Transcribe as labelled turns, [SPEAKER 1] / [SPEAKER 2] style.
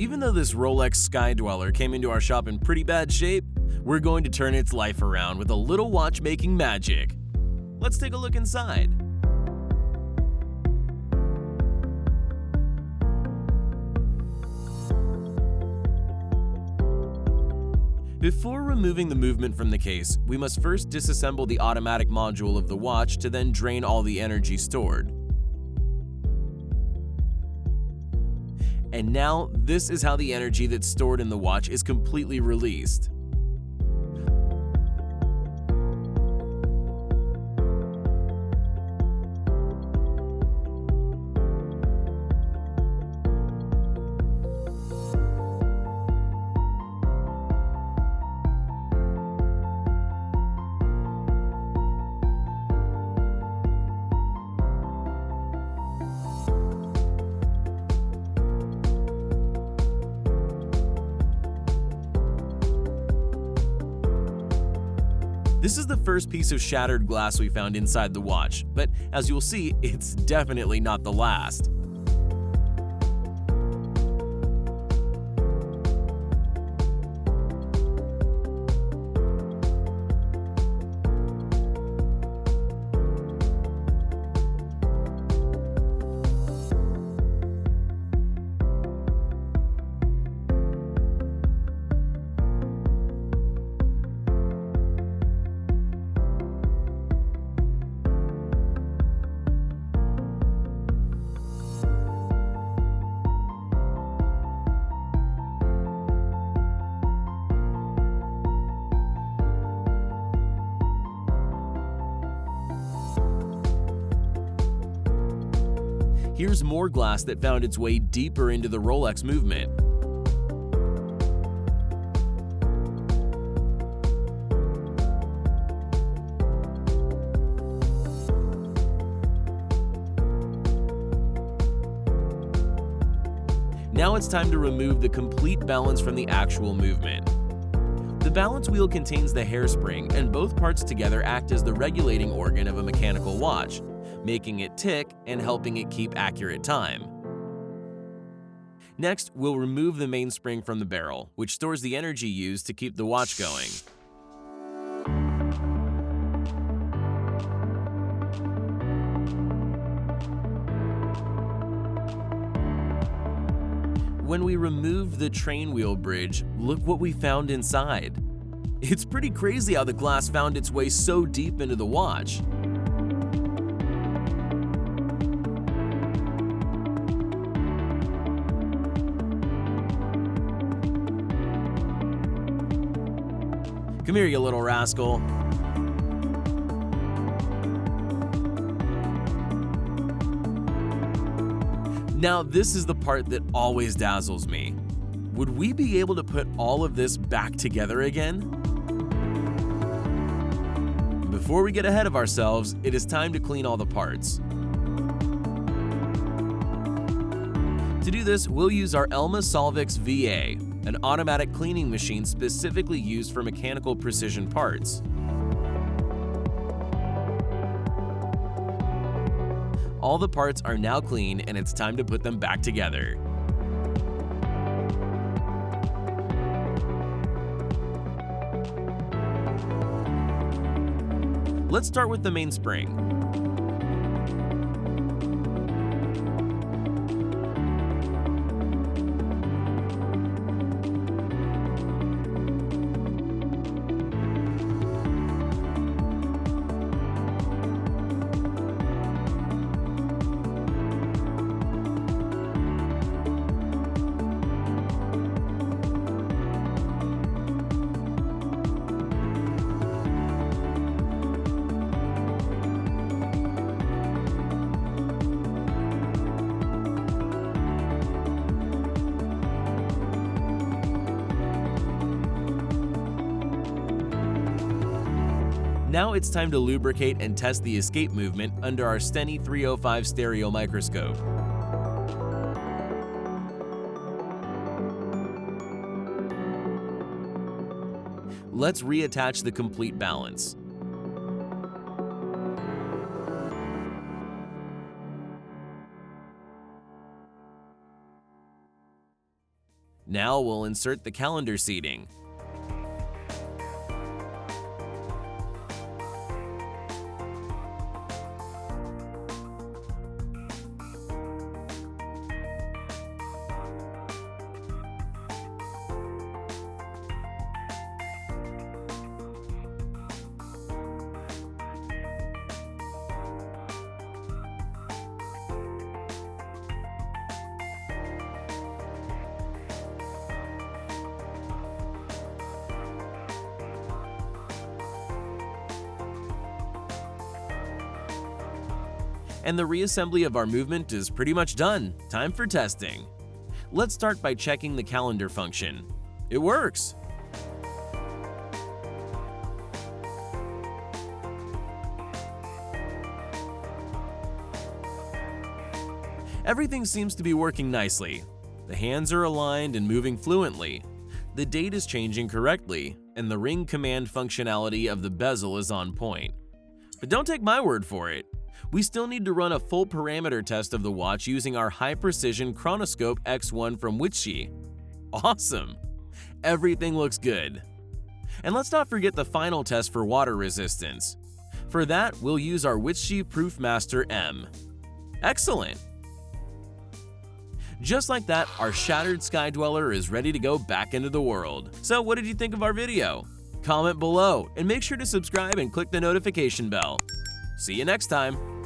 [SPEAKER 1] Even though this Rolex Sky Dweller came into our shop in pretty bad shape, we're going to turn its life around with a little watchmaking magic. Let's take a look inside. Before removing the movement from the case, we must first disassemble the automatic module of the watch to then drain all the energy stored. And now, this is how the energy that's stored in the watch is completely released. This is the first piece of shattered glass we found inside the watch, but as you'll see, it's definitely not the last. Here's more glass that found its way deeper into the Rolex movement. Now it's time to remove the complete balance from the actual movement. The balance wheel contains the hairspring, and both parts together act as the regulating organ of a mechanical watch, making it tick and helping it keep accurate time. Next, we'll remove the mainspring from the barrel, which stores the energy used to keep the watch going. When we removed the train wheel bridge, look what we found inside. It's pretty crazy how the glass found its way so deep into the watch. Come here, you little rascal. Now, this is the part that always dazzles me. Would we be able to put all of this back together again? Before we get ahead of ourselves, it is time to clean all the parts. To do this, we'll use our Elma Solvix VA, an automatic cleaning machine specifically used for mechanical precision parts. All the parts are now clean, and it's time to put them back together. Let's start with the mainspring. Now it's time to lubricate and test the escape movement under our Steny 305 stereo microscope. Let's reattach the complete balance. Now we'll insert the calendar seating. And the reassembly of our movement is pretty much done. Time for testing. Let's start by checking the calendar function. It works! Everything seems to be working nicely. The hands are aligned and moving fluently. The date is changing correctly, and the ring command functionality of the bezel is on point. But don't take my word for it. We still need to run a full parameter test of the watch using our high-precision Chronoscope X1 from Witchi. Awesome! Everything looks good. And let's not forget the final test for water resistance. For that, we'll use our Witchi Proofmaster M. Excellent! Just like that, our shattered Skydweller is ready to go back into the world. So what did you think of our video? Comment below and make sure to subscribe and click the notification bell. See you next time!